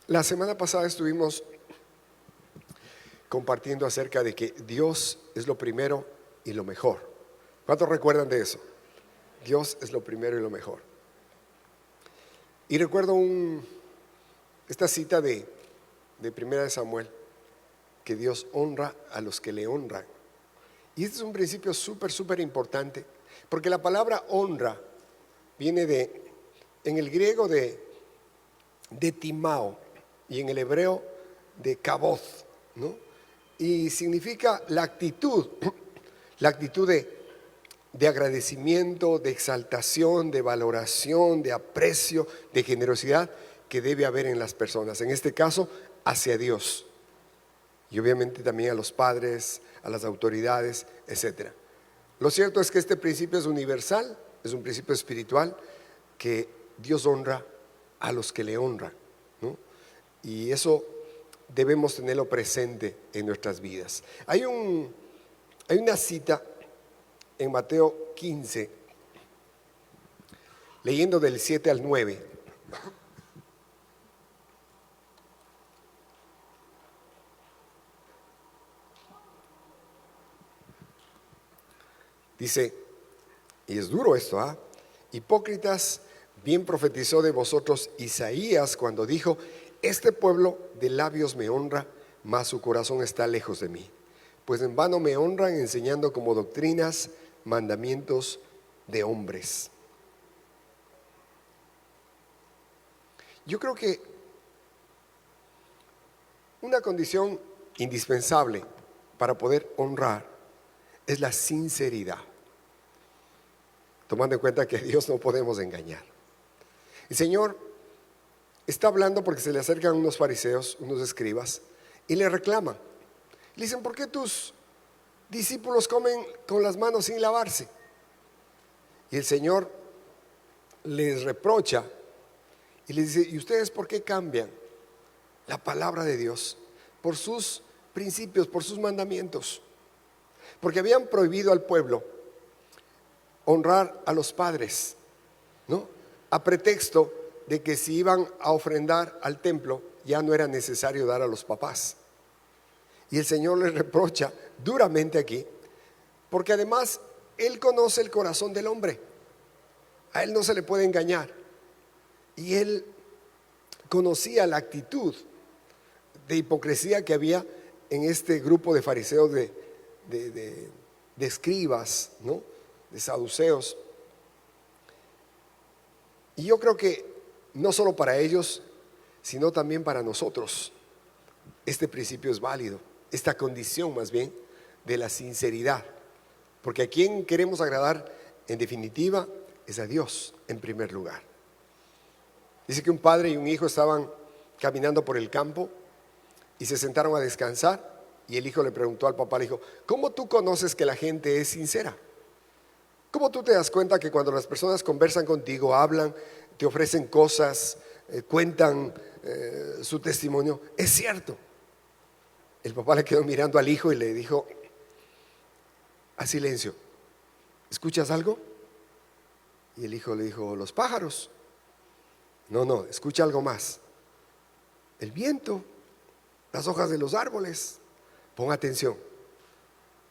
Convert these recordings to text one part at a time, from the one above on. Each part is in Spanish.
La semana pasada estuvimos compartiendo acerca de que Dios es lo primero y lo mejor. ¿Cuántos recuerdan de eso? Dios es lo primero y lo mejor. Y recuerdo esta cita de Primera de Samuel, que Dios honra a los que le honran. Y este es un principio súper importante, porque la palabra honra viene en el griego de timao y en el hebreo de kabod, ¿no? Y significa la actitud de agradecimiento, de exaltación, de valoración, de aprecio, de generosidad que debe haber en las personas, en este caso hacia Dios y obviamente también a los padres, a las autoridades, etc. Lo cierto es que este principio es universal, es un principio espiritual que Dios honra a los que le honran, ¿no? Y eso debemos tenerlo presente en nuestras vidas. Hay una cita en Mateo 15, leyendo del 7 al 9. Dice, y es duro esto, hipócritas, bien profetizó de vosotros Isaías cuando dijo: este pueblo de labios me honra, mas su corazón está lejos de mí. Pues en vano me honran, enseñando como doctrinas mandamientos de hombres. Yo creo que una condición indispensable para poder honrar es la sinceridad, tomando en cuenta que a Dios no podemos engañar. El Señor está hablando porque se le acercan unos fariseos, unos escribas, y le reclaman. Le dicen: ¿por qué tus discípulos comen con las manos sin lavarse? Y el Señor les reprocha y les dice: ¿y ustedes por qué cambian la palabra de Dios por sus principios, por sus mandamientos? Porque habían prohibido al pueblo honrar a los padres, ¿no? A pretexto de que si iban a ofrendar al templo ya no era necesario dar a los papás. Y el Señor les reprocha duramente aquí, porque además Él conoce el corazón del hombre, a Él no se le puede engañar. Y Él conocía la actitud de hipocresía que había en este grupo de fariseos, de escribas, ¿no? De saduceos. Y yo creo que no solo para ellos, sino también para nosotros, este principio es válido, esta condición más bien de la sinceridad, porque a quien queremos agradar en definitiva es a Dios en primer lugar. Dice que un padre y un hijo estaban caminando por el campo y se sentaron a descansar, y el hijo le preguntó al papá, le dijo: ¿cómo tú conoces que la gente es sincera? ¿Cómo tú te das cuenta que cuando las personas conversan contigo, hablan, te ofrecen cosas, cuentan su testimonio, es cierto? El papá le quedó mirando al hijo y le dijo a silencio: ¿escuchas algo? Y el hijo le dijo: los pájaros. No, escucha algo más: el viento, las hojas de los árboles. Pon atención,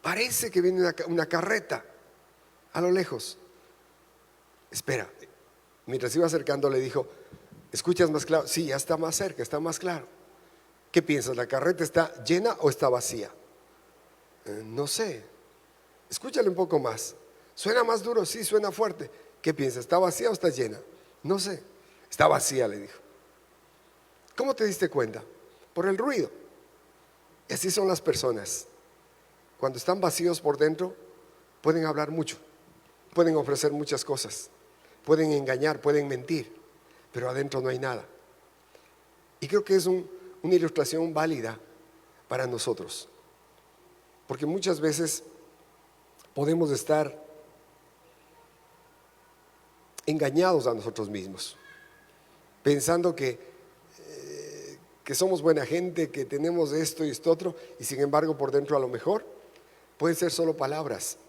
parece que viene una carreta a lo lejos. Espera. Mientras iba acercando le dijo: ¿escuchas más claro? Sí, ya está más cerca, está más claro. ¿Qué piensas? ¿La carreta está llena o está vacía? No sé. Escúchale un poco más. ¿Suena más duro? Sí, suena fuerte. ¿Qué piensas? ¿Está vacía o está llena? No sé. Está vacía, le dijo. ¿Cómo te diste cuenta? Por el ruido. Y así son las personas. Cuando están vacíos por dentro, pueden hablar mucho, pueden ofrecer muchas cosas, pueden engañar, pueden mentir, pero adentro no hay nada. Y creo que es una ilustración válida para nosotros, porque muchas veces podemos estar engañados a nosotros mismos, pensando que somos buena gente, que tenemos esto y esto otro, y sin embargo por dentro a lo mejor pueden ser solo palabras.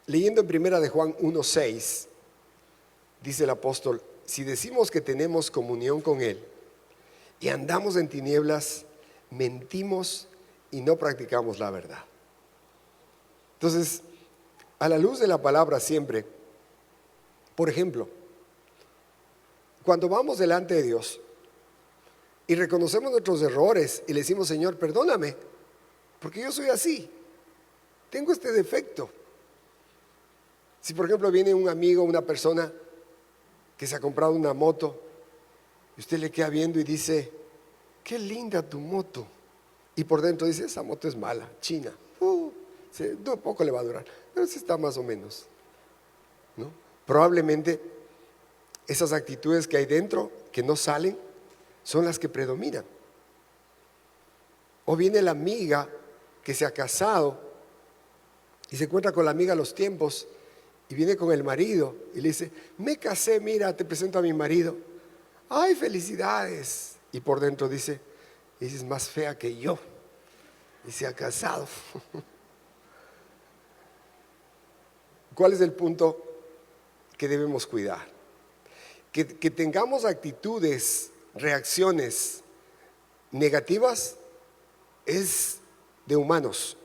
Leyendo en primera de Juan 1:6, dice el apóstol: si decimos que tenemos comunión con Él y andamos en tinieblas, mentimos y no practicamos la verdad. Entonces, a la luz de la palabra siempre, por ejemplo, cuando vamos delante de Dios y reconocemos nuestros errores y le decimos, Señor, perdóname, porque yo soy así, tengo este defecto. Si por ejemplo viene un amigo, una persona que se ha comprado una moto, y usted le queda viendo y dice, qué linda tu moto, y por dentro dice, esa moto es mala, china, poco le va a durar, pero sí está más o menos, ¿no? Probablemente esas actitudes que hay dentro, que no salen, son las que predominan. O viene la amiga que se ha casado y se encuentra con la amiga a los tiempos y viene con el marido y le dice, me casé, mira, te presento a mi marido. Ay, felicidades. Y por dentro dice, es más fea que yo y se ha casado. ¿Cuál es el punto que debemos cuidar? Que tengamos actitudes, reacciones negativas es de humanos,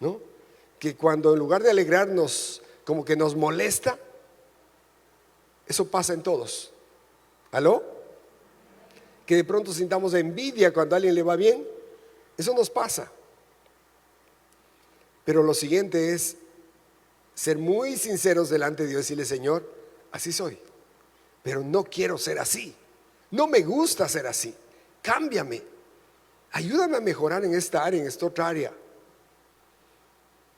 ¿no? Que cuando en lugar de alegrarnos como que nos molesta, eso pasa en todos. ¿Aló? Que de pronto sintamos envidia cuando a alguien le va bien, eso nos pasa. Pero lo siguiente es ser muy sinceros delante de Dios y decirle, Señor, así soy, pero no quiero ser así, no me gusta ser así, cámbiame, ayúdame a mejorar en esta área, en esta otra área.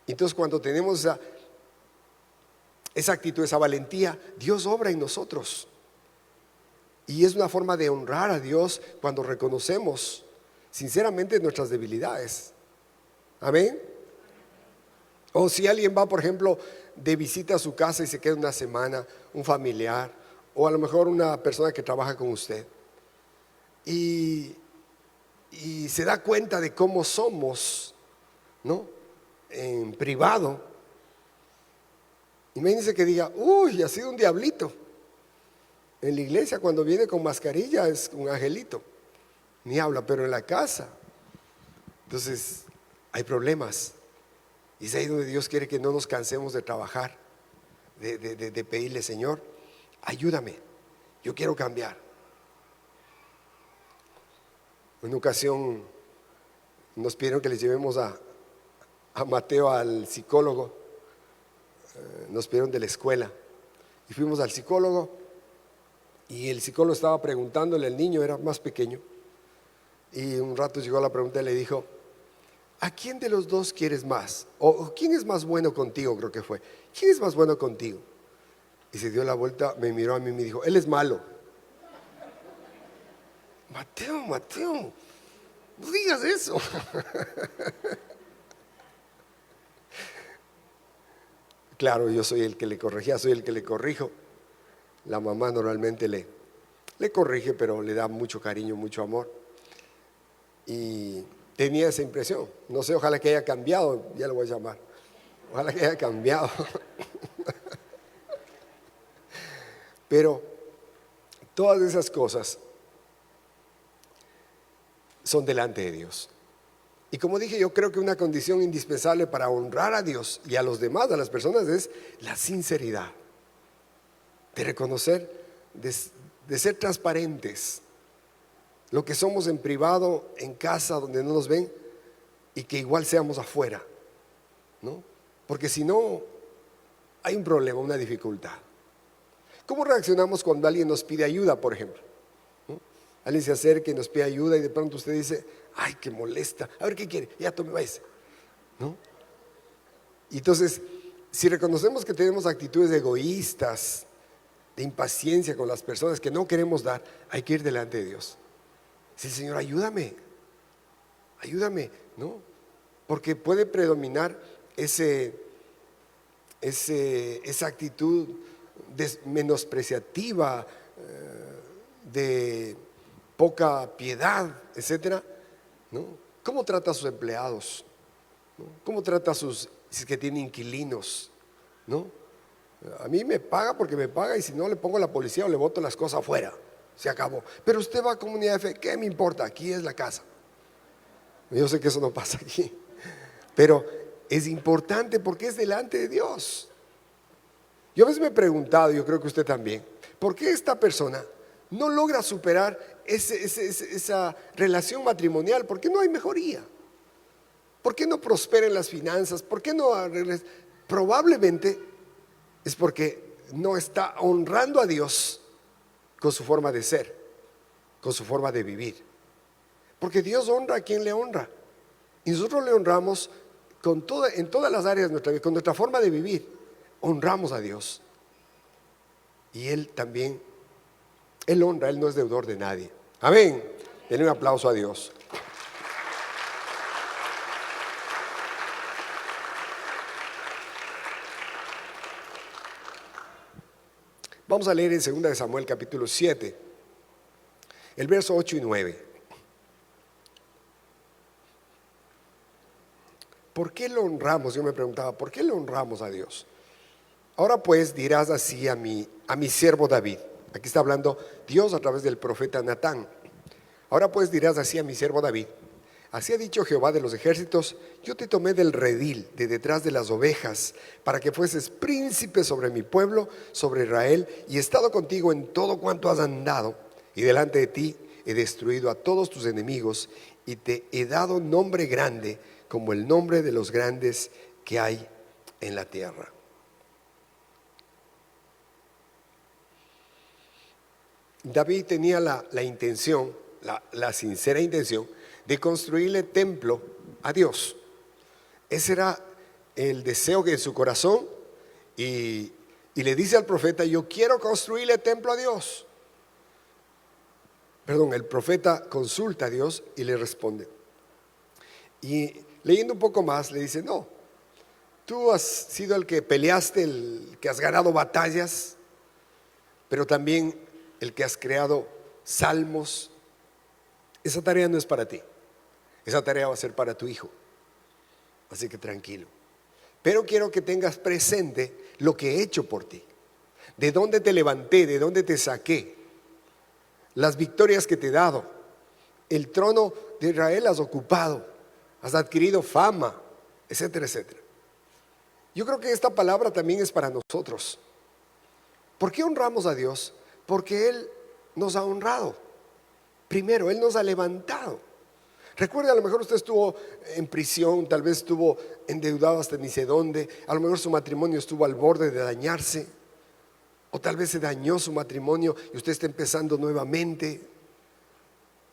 Entonces cuando tenemos esa actitud, esa valentía, Dios obra en nosotros. Y es una forma de honrar a Dios cuando reconocemos sinceramente nuestras debilidades. Amén. O si alguien va, por ejemplo, de visita a su casa y se queda una semana, un familiar, o a lo mejor una persona que trabaja con usted, y se da cuenta de cómo somos, ¿no? En privado. Imagínense que diga, uy, ha sido un diablito. En la iglesia cuando viene con mascarilla es un angelito, ni habla, pero en la casa, entonces hay problemas. Y es ahí donde Dios quiere que no nos cansemos de trabajar, de pedirle, Señor, ayúdame, yo quiero cambiar. En una ocasión nos pidieron que les llevemos a Mateo al psicólogo, nos pidieron de la escuela y fuimos al psicólogo y el psicólogo estaba preguntándole al niño, era más pequeño, y un rato llegó la pregunta y le dijo, ¿a quién de los dos quieres más? O ¿quién es más bueno contigo? Creo que fue. ¿Quién es más bueno contigo? Y se dio la vuelta, me miró a mí y me dijo, él es malo. Mateo, no digas eso. Claro, yo soy el que le corregía, soy el que le corrijo. La mamá normalmente le corrige, pero le da mucho cariño, mucho amor. Y tenía esa impresión. No sé, ojalá que haya cambiado, ya lo voy a llamar. Ojalá que haya cambiado. Pero todas esas cosas son delante de Dios. Y como dije, yo creo que una condición indispensable para honrar a Dios y a los demás, a las personas, es la sinceridad. De reconocer, de ser transparentes. Lo que somos en privado, en casa, donde no nos ven, y que igual seamos afuera, ¿no? Porque si no, hay un problema, una dificultad. ¿Cómo reaccionamos cuando alguien nos pide ayuda, por ejemplo? ¿No? Alguien se acerca y nos pide ayuda y de pronto usted dice, ay, qué molesta, a ver qué quiere, ya tome, váyase, ¿no? Y entonces, si reconocemos que tenemos actitudes egoístas, de impaciencia con las personas que no queremos dar, hay que ir delante de Dios. Sí, Señor, ayúdame, ¿no? Porque puede predominar esa actitud menospreciativa, de poca piedad, etcétera, ¿no? ¿Cómo trata a sus empleados? ¿No? ¿Cómo trata a si es que tiene inquilinos? ¿No? A mí me paga porque me paga y si no le pongo a la policía o le boto las cosas afuera. se acabó. Pero usted va a comunidad de fe, ¿qué me importa? Aquí es la casa. Yo sé que eso no pasa aquí, pero es importante porque es delante de Dios. Yo a veces me he preguntado, yo creo que usted también, ¿por qué esta persona no logra superar esa relación matrimonial? ¿Por qué no hay mejoría? ¿Por qué no prospera en las finanzas? ¿Por qué no arregla? Probablemente es porque no está honrando a Dios con su forma de ser, con su forma de vivir. Porque Dios honra a quien le honra. Y nosotros le honramos en todas las áreas de nuestra vida, con nuestra forma de vivir. Honramos a Dios. Y Él también, Él honra, Él no es deudor de nadie. Amén. Denle un aplauso a Dios. Vamos a leer en 2 de Samuel capítulo 7, el verso 8 y 9. ¿Por qué lo honramos? Yo me preguntaba, ¿por qué le honramos a Dios? Ahora pues dirás así a mi siervo David. Aquí está hablando Dios a través del profeta Natán. Ahora pues dirás así a mi siervo David: así ha dicho Jehová de los ejércitos: yo te tomé del redil, de detrás de las ovejas, para que fueses príncipe sobre mi pueblo, sobre Israel, y he estado contigo en todo cuanto has andado, y delante de ti he destruido a todos tus enemigos, y te he dado nombre grande, como el nombre de los grandes que hay en la tierra. David tenía la intención, la sincera intención de construirle templo a Dios. Ese era el deseo que en su corazón, y le dice al profeta: yo quiero construirle templo a Dios. Perdón, el profeta consulta a Dios y le responde. Y leyendo un poco más le dice: no, tú has sido el que peleaste, el que has ganado batallas, pero también el que has creado salmos. Esa tarea no es para ti, esa tarea va a ser para tu hijo. Así que tranquilo. Pero quiero que tengas presente lo que he hecho por ti, de dónde te levanté, de dónde te saqué, las victorias que te he dado. El trono de Israel has ocupado, has adquirido fama, etcétera, etcétera. Yo creo que esta palabra también es para nosotros. ¿Por qué honramos a Dios? Porque Él nos ha honrado. Primero, Él nos ha levantado. Recuerde, a lo mejor usted estuvo en prisión, tal vez estuvo endeudado hasta ni sé dónde, a lo mejor su matrimonio estuvo al borde de dañarse, o tal vez se dañó su matrimonio y usted está empezando nuevamente.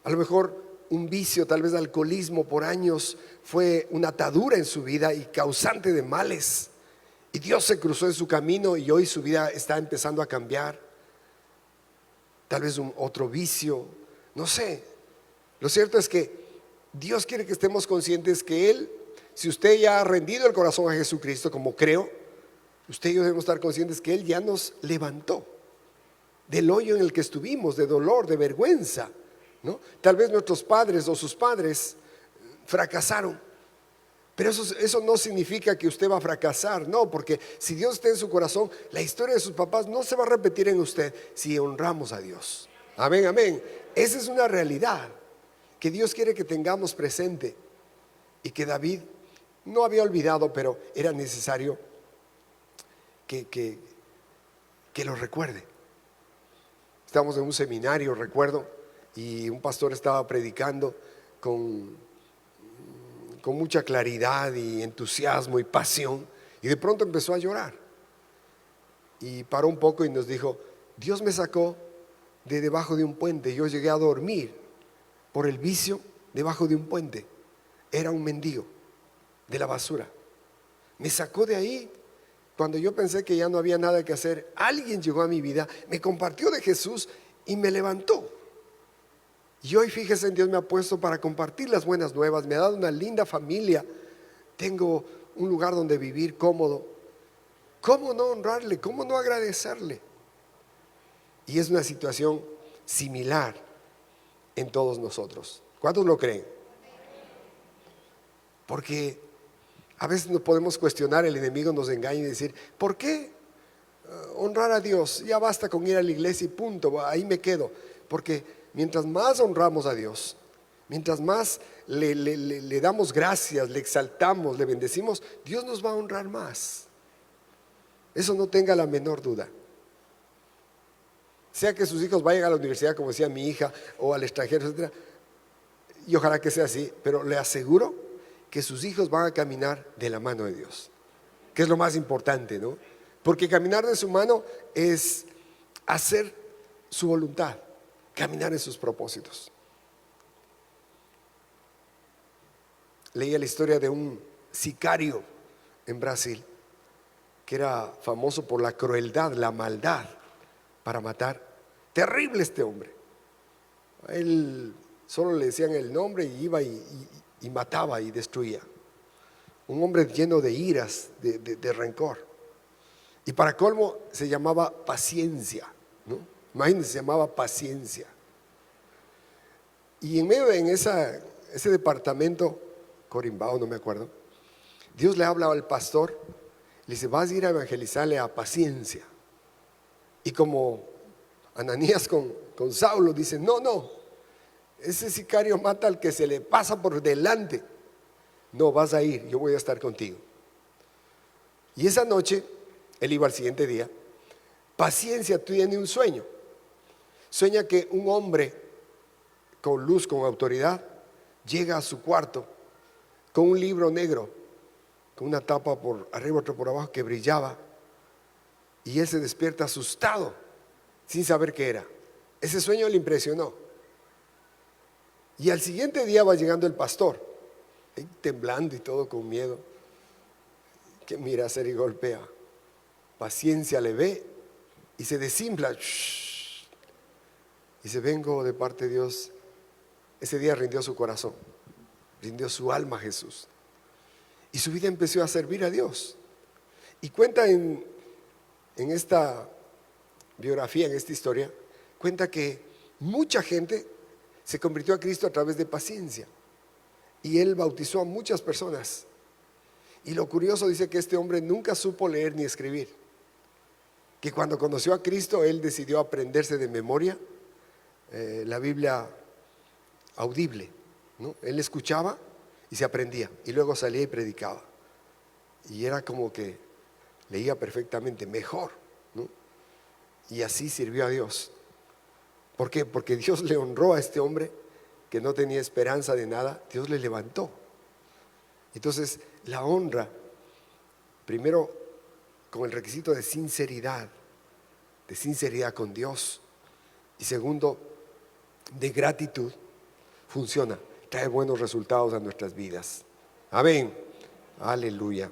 A lo mejor un vicio, tal vez alcoholismo por años, fue una atadura en su vida y causante de males, y Dios se cruzó en su camino y hoy su vida está empezando a cambiar. Tal vez otro vicio, no sé. Lo cierto es que Dios quiere que estemos conscientes que Él, si usted ya ha rendido el corazón a Jesucristo, como creo, usted y yo debemos estar conscientes que Él ya nos levantó del hoyo en el que estuvimos, de dolor, de vergüenza, ¿no? Tal vez nuestros padres o sus padres fracasaron, pero eso no significa que usted va a fracasar, no, porque si Dios está en su corazón, la historia de sus papás no se va a repetir en usted si honramos a Dios. Amén, amén. Esa es una realidad que Dios quiere que tengamos presente, y que David no había olvidado, pero era necesario que lo recuerde. Estamos en un seminario, recuerdo, y un pastor estaba predicando con mucha claridad y entusiasmo y pasión, y de pronto empezó a llorar y paró un poco y nos dijo: Dios me sacó de debajo de un puente. Yo llegué a dormir por el vicio debajo de un puente. Era un mendigo de la basura. Me sacó de ahí cuando yo pensé que ya no había nada que hacer. Alguien llegó a mi vida, me compartió de Jesús y me levantó. Y hoy, fíjese, Dios me ha puesto para compartir las buenas nuevas. Me ha dado una linda familia. Tengo un lugar donde vivir cómodo. ¿Cómo no honrarle? ¿Cómo no agradecerle? Y es una situación similar en todos nosotros. ¿Cuántos lo creen? Porque a veces nos podemos cuestionar, el enemigo nos engaña y decir: ¿por qué honrar a Dios? Ya basta con ir a la iglesia y punto, ahí me quedo. Porque mientras más honramos a Dios, mientras más le damos gracias, le exaltamos, le bendecimos, Dios nos va a honrar más. Eso no tenga la menor duda. Sea que sus hijos vayan a la universidad, como decía mi hija, o al extranjero, etc. Y ojalá que sea así, pero le aseguro que sus hijos van a caminar de la mano de Dios, que es lo más importante, ¿no? Porque caminar de su mano es hacer su voluntad, caminar en sus propósitos. Leía la historia de un sicario en Brasil que era famoso por la crueldad, la maldad para matar. Terrible este hombre. A él solo le decían el nombre y iba y mataba y destruía. Un hombre lleno de iras, de rencor. Y para colmo se llamaba paciencia, ¿no? Imagínense, se llamaba paciencia. Y en medio de ese departamento, Corimbao, no me acuerdo, Dios le habla al pastor, le dice: vas a ir a evangelizarle a paciencia. Y como Ananías con Saulo, dice: no, ese sicario mata al que se le pasa por delante. No, vas a ir, yo voy a estar contigo. Y esa noche, él iba al siguiente día. Paciencia tiene un sueño. Sueña que un hombre con luz, con autoridad, llega a su cuarto con un libro negro, con una tapa por arriba, otro por abajo, que brillaba. Y él se despierta asustado, sin saber qué era. Ese sueño le impresionó. Y al siguiente día va llegando el pastor, temblando y todo con miedo, que mira a hacer y golpea. Paciencia le ve y se desinfla. Dice: vengo de parte de Dios. Ese día rindió su corazón, rindió su alma a Jesús. Y su vida empezó a servir a Dios. Y cuenta en esta biografía, en esta historia, cuenta que mucha gente se convirtió a Cristo a través de paciencia. Y él bautizó a muchas personas. Y lo curioso, dice que este hombre nunca supo leer ni escribir. Que cuando conoció a Cristo, él decidió aprenderse de memoria la Biblia audible, ¿no? Él escuchaba y se aprendía, y luego salía y predicaba. Y era como que leía perfectamente, mejor, ¿no? Y así sirvió a Dios. ¿Por qué? Porque Dios le honró a este hombre que no tenía esperanza de nada. Dios le levantó. Entonces, la honra, primero con el requisito de sinceridad con Dios, y segundo, de gratitud, funciona, trae buenos resultados a nuestras vidas. Amén. Aleluya.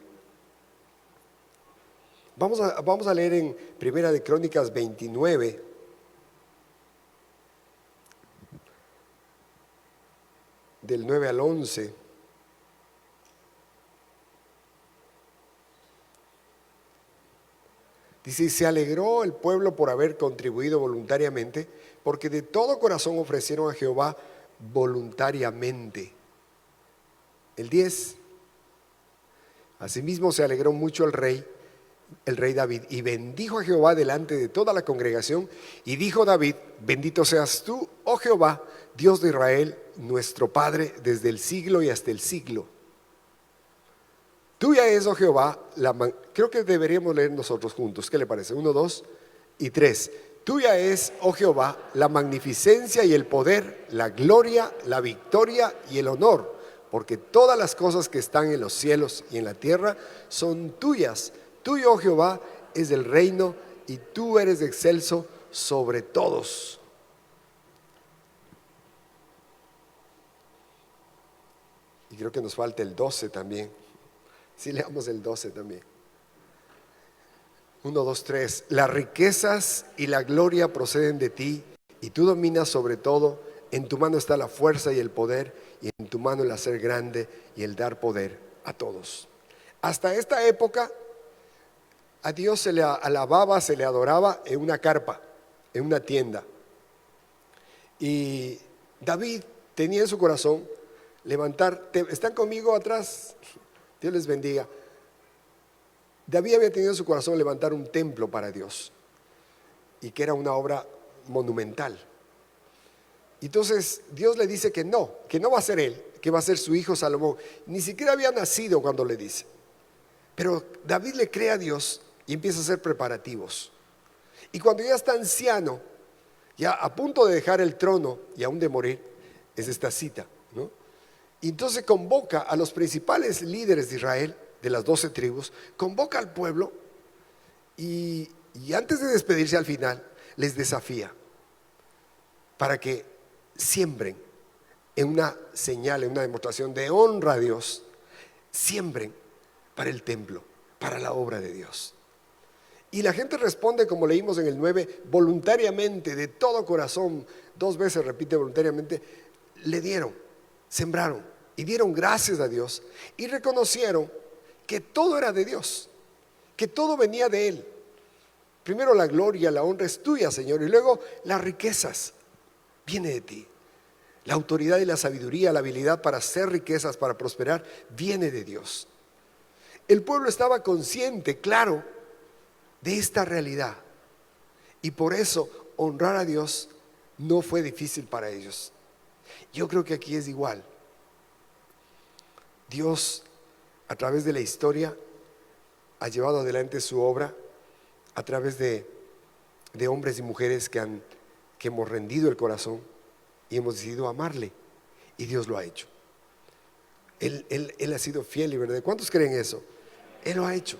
Vamos a leer en Primera de Crónicas 29, del 9 al 11. Dice: y se alegró el pueblo por haber contribuido voluntariamente, porque de todo corazón ofrecieron a Jehová voluntariamente. El 10. Asimismo se alegró mucho el rey David, y bendijo a Jehová delante de toda la congregación. Y dijo David: bendito seas tú, oh Jehová, Dios de Israel, nuestro Padre, desde el siglo y hasta el siglo. Tuya es, oh Jehová, creo que deberíamos leer nosotros juntos. ¿Qué le parece? 1, 2 y 3. Tuya es, oh Jehová, la magnificencia y el poder, la gloria, la victoria y el honor, porque todas las cosas que están en los cielos y en la tierra son tuyas. Tuyo, oh Jehová, es el reino, y tú eres excelso sobre todos. Y creo que nos falta el 12 también. Sí, leamos el 12 también. 1, 2, 3. Las riquezas y la gloria proceden de ti, y tú dominas sobre todo. En tu mano está la fuerza y el poder, y en tu mano el hacer grande y el dar poder a todos. Hasta esta época a Dios se le alababa, se le adoraba en una carpa, en una tienda. Y David tenía en su corazón levantar. ¿Están conmigo atrás? Dios les bendiga. David había tenido en su corazón levantar un templo para Dios, y que era una obra monumental. Entonces Dios le dice que no va a ser él, que va a ser su hijo Salomón. Ni siquiera había nacido cuando le dice. Pero David le cree a Dios y empieza a hacer preparativos. Y cuando ya está anciano, ya a punto de dejar el trono y aún de morir, es esta cita, ¿no? Y entonces convoca a los principales líderes de Israel, de las 12 tribus, convoca al pueblo y antes de despedirse al final, les desafía para que siembren en una señal, en una demostración de honra a Dios, siembren para el templo, para la obra de Dios. Y la gente responde, como leímos en el 9, voluntariamente, de todo corazón. 2 veces repite voluntariamente. Le dieron, sembraron y dieron gracias a Dios y reconocieron que todo era de Dios, que todo venía de Él. Primero la gloria, la honra es tuya, Señor, y luego las riquezas viene de ti. La autoridad y la sabiduría, la habilidad para hacer riquezas, para prosperar, viene de Dios. El pueblo estaba consciente, claro, de esta realidad, y por eso honrar a Dios no fue difícil para ellos. Yo creo que aquí es igual. Dios, a través de la historia, ha llevado adelante su obra a través de hombres y mujeres que hemos rendido el corazón y hemos decidido amarle, y Dios lo ha hecho. Él ha sido fiel y verdadero. ¿Cuántos creen eso? Él lo ha hecho.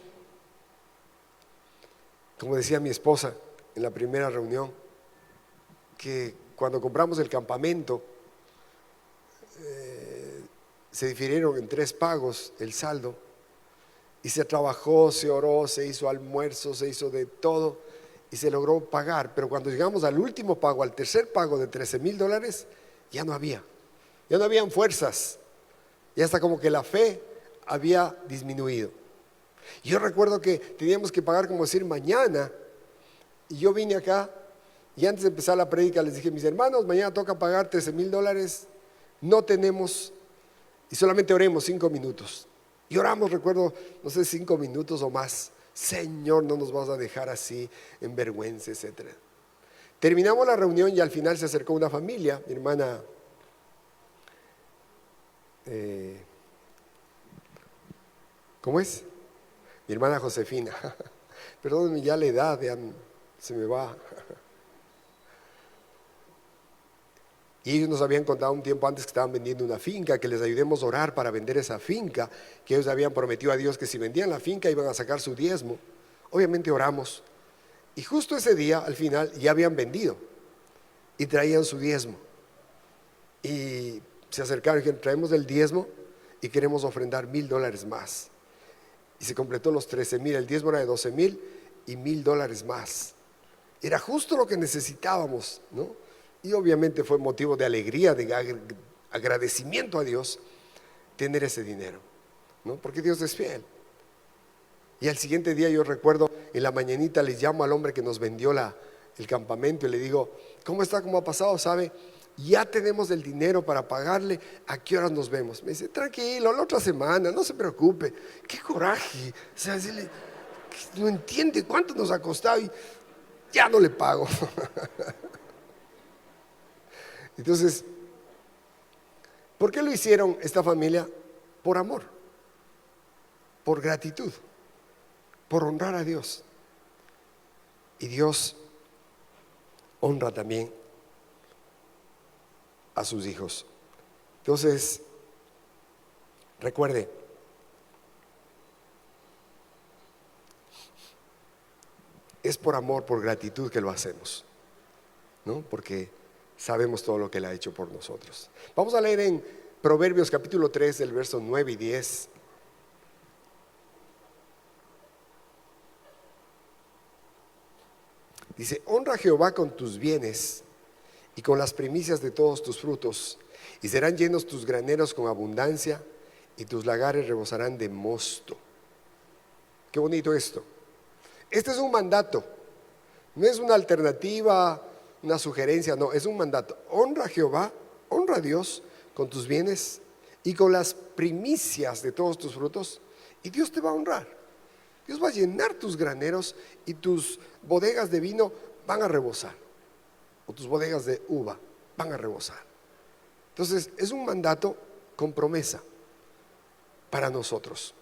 Como decía mi esposa en la primera reunión, que cuando compramos el campamento, se difirieron en 3 pagos el saldo, y se trabajó, se oró, se hizo almuerzo, se hizo de todo y se logró pagar. Pero cuando llegamos al último pago, al tercer pago de $13,000, ya no habían fuerzas, ya hasta como que la fe había disminuido. Yo recuerdo que teníamos que pagar, como decir, mañana, y yo vine acá y antes de empezar la prédica les dije: mis hermanos, mañana toca pagar $13,000, no tenemos, y solamente oremos 5 minutos. Y oramos, recuerdo, no sé, 5 minutos o más. Señor, no nos vas a dejar así en vergüenza, etc. Terminamos la reunión y al final se acercó una familia, mi hermana ¿cómo es? Mi hermana Josefina. Perdónenme, ya la edad ya se me va. Y ellos nos habían contado un tiempo antes que estaban vendiendo una finca, que les ayudemos a orar para vender esa finca, que ellos habían prometido a Dios que si vendían la finca iban a sacar su diezmo. Obviamente oramos, y justo ese día al final ya habían vendido y traían su diezmo, y se acercaron y dijeron: traemos el diezmo y queremos ofrendar $1,000 más. Y se completó los 13,000, el diezmo era de 12,000 y $1,000 más. Era justo lo que necesitábamos, ¿no? Y obviamente fue motivo de alegría, de agradecimiento a Dios tener ese dinero, ¿no? Porque Dios es fiel. Y al siguiente día, yo recuerdo, en la mañanita les llamo al hombre que nos vendió el campamento y le digo: ¿cómo está? ¿Cómo ha pasado? ¿Sabe? Ya tenemos el dinero para pagarle. ¿A qué horas nos vemos? Me dice: tranquilo, la otra semana, no se preocupe. ¡Qué coraje! O sea, no entiende cuánto nos ha costado y ya no le pago. Entonces, ¿por qué lo hicieron esta familia? Por amor, por gratitud, por honrar a Dios. Y Dios honra también a sus hijos. Entonces, recuerde, es por amor, por gratitud que lo hacemos, ¿no? Porque sabemos todo lo que Él ha hecho por nosotros. Vamos a leer en Proverbios capítulo 3, del verso 9 y 10. Dice: honra a Jehová con tus bienes y con las primicias de todos tus frutos, y serán llenos tus graneros con abundancia, y tus lagares rebosarán de mosto. Qué bonito esto. Este es un mandato, no es una alternativa, una sugerencia, no, es un mandato. Honra a Jehová, honra a Dios con tus bienes y con las primicias de todos tus frutos, y Dios te va a honrar. Dios va a llenar tus graneros y tus bodegas de vino van a rebosar, o tus bodegas de uva. van a rebosar. Entonces es un mandato con promesa para nosotros.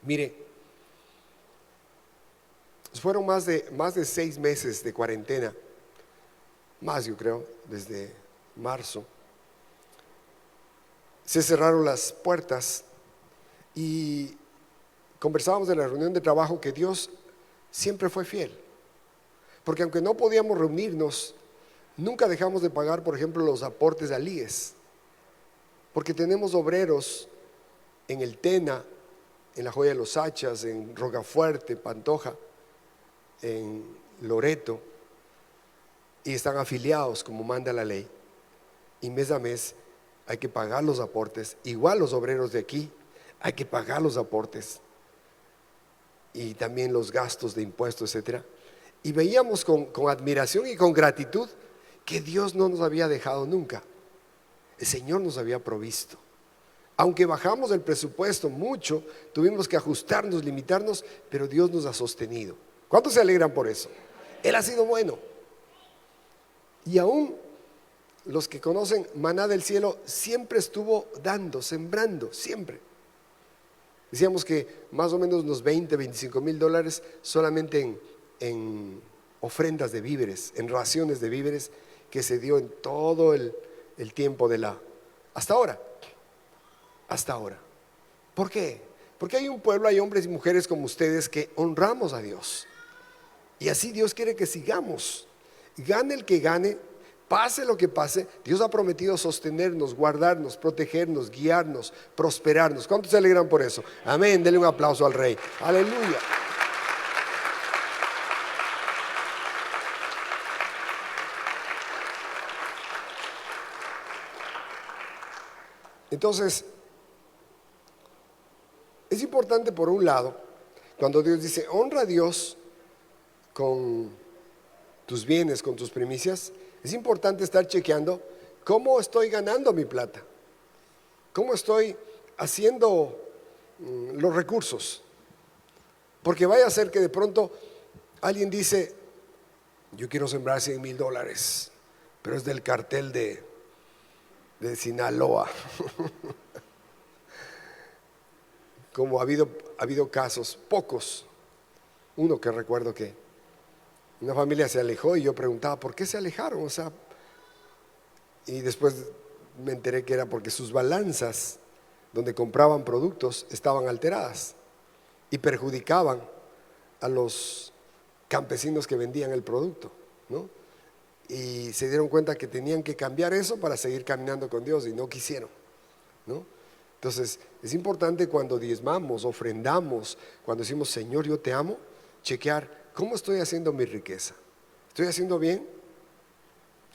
Mire, fueron más de 6 meses de cuarentena, más yo creo, desde marzo. Se cerraron las puertas y conversábamos en la reunión de trabajo que Dios siempre fue fiel, porque aunque no podíamos reunirnos, nunca dejamos de pagar, por ejemplo, los aportes al IES, porque tenemos obreros en el Tena, en la Joya de los Hachas, en Rocafuerte, Pantoja, en Loreto, y están afiliados como manda la ley, y mes a mes hay que pagar los aportes. Igual los obreros de aquí hay que pagar los aportes y también los gastos de impuestos, etcétera. Y veíamos con admiración y con gratitud que Dios no nos había dejado nunca. El Señor nos había provisto. Aunque bajamos el presupuesto mucho, tuvimos que ajustarnos, limitarnos, pero Dios nos ha sostenido. ¿Cuántos se alegran por eso? Él ha sido bueno. Y aún los que conocen Maná del Cielo, siempre estuvo dando, sembrando, siempre. Decíamos que más o menos unos 20, 25 mil dólares solamente en ofrendas de víveres, en raciones de víveres que se dio en todo el tiempo hasta ahora. ¿Por qué? Porque hay un pueblo, hay hombres y mujeres como ustedes que honramos a Dios. Y así Dios quiere que sigamos. Gane el que gane, pase lo que pase, Dios ha prometido sostenernos, guardarnos, protegernos, guiarnos, prosperarnos. ¿Cuántos se alegran por eso? Amén, denle un aplauso al Rey. Aleluya. Entonces, es importante por un lado, cuando Dios dice, honra a Dios con tus bienes, con tus primicias, es importante estar chequeando cómo estoy ganando mi plata, cómo estoy haciendo los recursos. Porque vaya a ser que de pronto alguien dice, yo quiero sembrar 100 mil dólares, pero es del cartel de Sinaloa. Como ha habido casos, pocos. Uno que recuerdo que una familia se alejó y yo preguntaba, ¿por qué se alejaron? Y después me enteré que era porque sus balanzas donde compraban productos estaban alteradas y perjudicaban a los campesinos que vendían el producto, ¿no? Y se dieron cuenta que tenían que cambiar eso para seguir caminando con Dios y no quisieron, ¿no? Entonces es importante cuando diezmamos, ofrendamos, cuando decimos Señor yo te amo, chequear cómo estoy haciendo mi riqueza. ¿Estoy haciendo bien?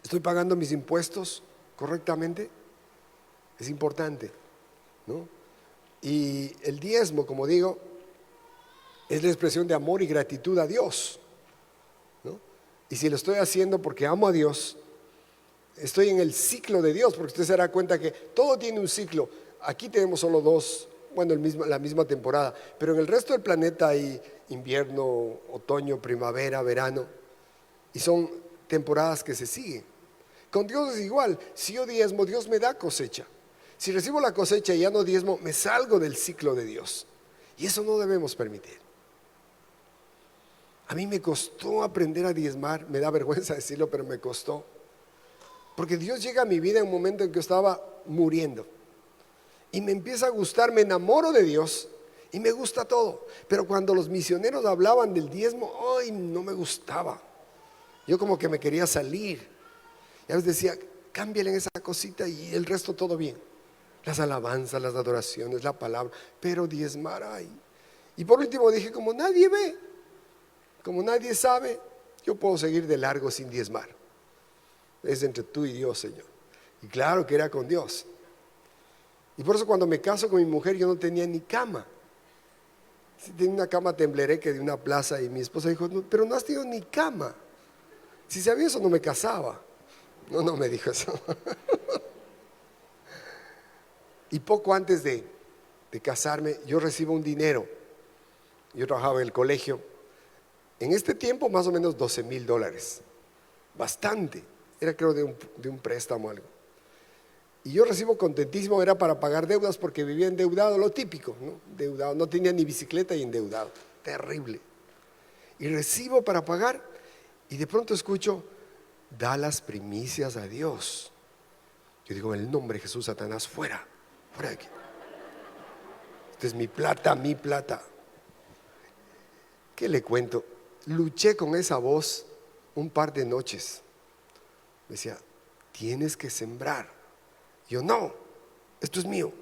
¿Estoy pagando mis impuestos correctamente? Es importante, ¿no? Y el diezmo, como digo, es la expresión de amor y gratitud a Dios, ¿no? Y si lo estoy haciendo porque amo a Dios, estoy en el ciclo de Dios, porque usted se dará cuenta que todo tiene un ciclo. Aquí tenemos solo dos, bueno, la misma temporada, pero en el resto del planeta hay invierno, otoño, primavera, verano, y son temporadas que se siguen. Con Dios es igual. Si yo diezmo, Dios me da cosecha. Si recibo la cosecha y ya no diezmo, me salgo del ciclo de Dios, y eso no debemos permitir. A mí me costó aprender a diezmar, me da vergüenza decirlo, pero me costó, porque Dios llega a mi vida en un momento en que yo estaba muriendo y me empieza a gustar, me enamoro de Dios y me gusta todo. Pero cuando los misioneros hablaban del diezmo, ¡ay! No me gustaba. Yo como que me quería salir. Y a veces decía, cámbiale en esa cosita y el resto todo bien. Las alabanzas, las adoraciones, la palabra, pero diezmar, ay. Y por último dije, como nadie ve, como nadie sabe, yo puedo seguir de largo sin diezmar. Es entre tú y Dios, Señor. Y claro que era con Dios. Y por eso cuando me caso con mi mujer yo no tenía ni cama. Tenía una cama temblereque de una plaza y mi esposa dijo, no, pero no has tenido ni cama. Si sabía eso no me casaba. No me dijo eso. Y poco antes de casarme yo recibo un dinero. Yo trabajaba en el colegio. En este tiempo más o menos 12 mil dólares. Bastante. Era creo de un préstamo o algo. Y yo recibo contentísimo, era para pagar deudas porque vivía endeudado, lo típico, ¿no? Endeudado, no tenía ni bicicleta y endeudado, terrible. Y recibo para pagar y de pronto escucho, da las primicias a Dios. Yo digo, en el nombre de Jesús, Satanás, fuera, fuera de aquí. Esta es mi plata, mi plata. ¿Qué le cuento? Luché con esa voz un par de noches. Me decía, tienes que sembrar. Yo, no, esto es mío.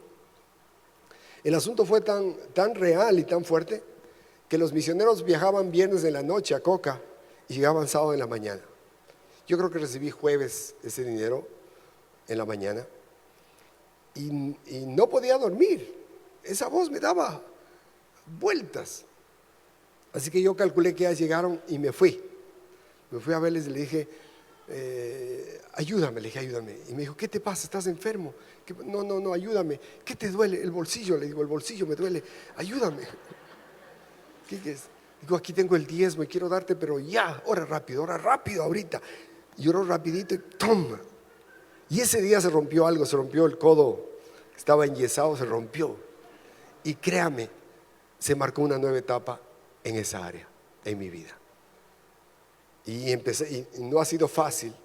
El asunto fue tan real y tan fuerte que los misioneros viajaban viernes en la noche a Coca y llegaban sábado en la mañana. Yo creo que recibí jueves ese dinero en la mañana y no podía dormir. Esa voz me daba vueltas. Así que yo calculé que ya llegaron y me fui. Me fui a verles y le dije, ayúdame, le dije, ayúdame. Y me dijo, ¿qué te pasa? ¿Estás enfermo? No, ayúdame. ¿Qué te duele? El bolsillo, le digo, el bolsillo me duele, ayúdame. ¿Qué es? Digo, aquí tengo el diezmo y quiero darte, pero ya, ora rápido, ahorita. Y oró rapidito y toma. Y ese día se rompió algo, se rompió el codo, estaba enyesado, se rompió. Y créame, se marcó una nueva etapa en esa área, en mi vida. Y empecé, y no ha sido fácil,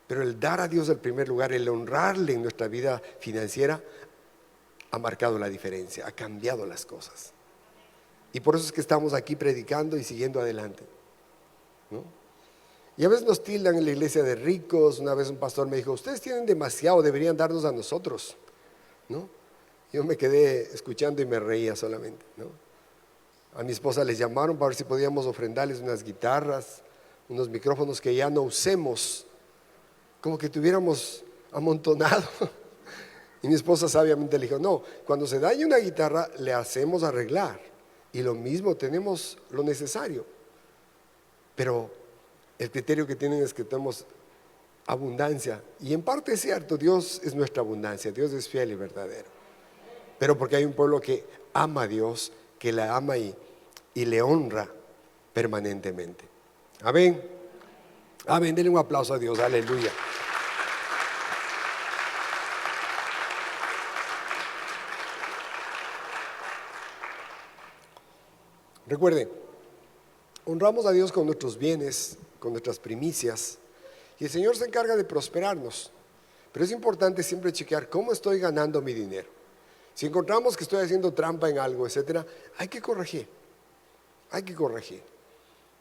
pero el dar a Dios el primer lugar, el honrarle en nuestra vida financiera, ha marcado la diferencia, ha cambiado las cosas. Y por eso es que estamos aquí predicando y siguiendo adelante, ¿no? Y a veces nos tildan en la iglesia de ricos. Una vez un pastor me dijo, ustedes tienen demasiado, deberían darnos a nosotros, ¿no? Yo me quedé escuchando y me reía solamente, ¿no? A mi esposa les llamaron para ver si podíamos ofrendarles unas guitarras, unos micrófonos que ya no usemos, como que tuviéramos amontonado. Y mi esposa sabiamente le dijo, no, cuando se daña una guitarra le hacemos arreglar, y lo mismo, tenemos lo necesario. Pero el criterio que tienen es que tenemos abundancia, y en parte es cierto, Dios es nuestra abundancia, Dios es fiel y verdadero, pero porque hay un pueblo que ama a Dios, que la ama y le honra permanentemente. Amén, amén, denle un aplauso a Dios, aleluya. Recuerden, honramos a Dios con nuestros bienes, con nuestras primicias, y el Señor se encarga de prosperarnos. Pero es importante siempre chequear cómo estoy ganando mi dinero. Si encontramos que estoy haciendo trampa en algo, etcétera, hay que corregir,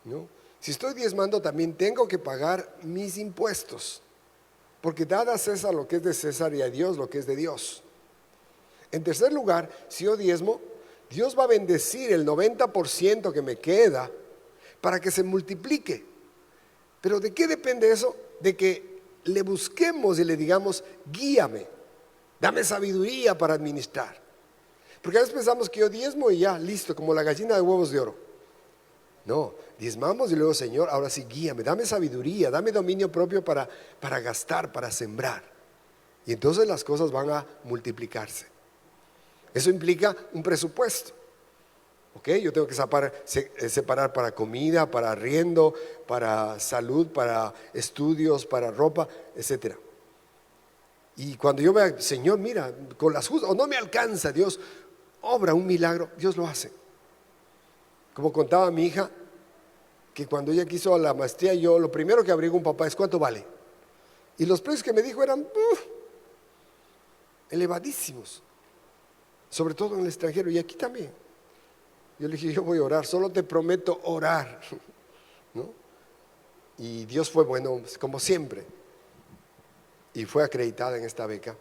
¿no? Si estoy diezmando, también tengo que pagar mis impuestos, porque dad a César lo que es de César y a Dios lo que es de Dios. En tercer lugar, si yo diezmo, Dios va a bendecir el 90% que me queda para que se multiplique. ¿Pero de qué depende eso? De que le busquemos y le digamos, guíame, dame sabiduría para administrar. Porque a veces pensamos que yo diezmo y ya, listo, como la gallina de huevos de oro. No, diezmamos y luego, Señor, ahora sí guíame, dame sabiduría, dame dominio propio para gastar, para sembrar. Y entonces las cosas van a multiplicarse. Eso implica un presupuesto. ¿Ok? Yo tengo que separar para comida, para arriendo, para salud, para estudios, para ropa, etcétera. Y cuando yo vea, Señor, mira, con las justas, o no me alcanza, Dios obra un milagro, Dios lo hace. Como contaba mi hija, que cuando ella quiso la maestría, yo lo primero que abrigo un papá es ¿cuánto vale? Y los precios que me dijo eran elevadísimos, sobre todo en el extranjero y aquí también. Yo le dije, yo voy a orar, solo te prometo orar, ¿no? Y Dios fue bueno, como siempre, y fue acreditada en esta beca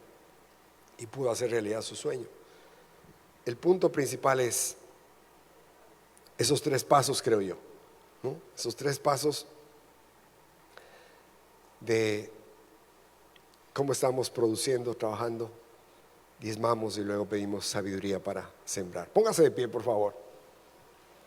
y pudo hacer realidad su sueño. El punto principal es esos 3 pasos, creo yo, ¿no? Esos 3 pasos de cómo estamos produciendo, trabajando, diezmamos y luego pedimos sabiduría para sembrar. Póngase de pie, por favor.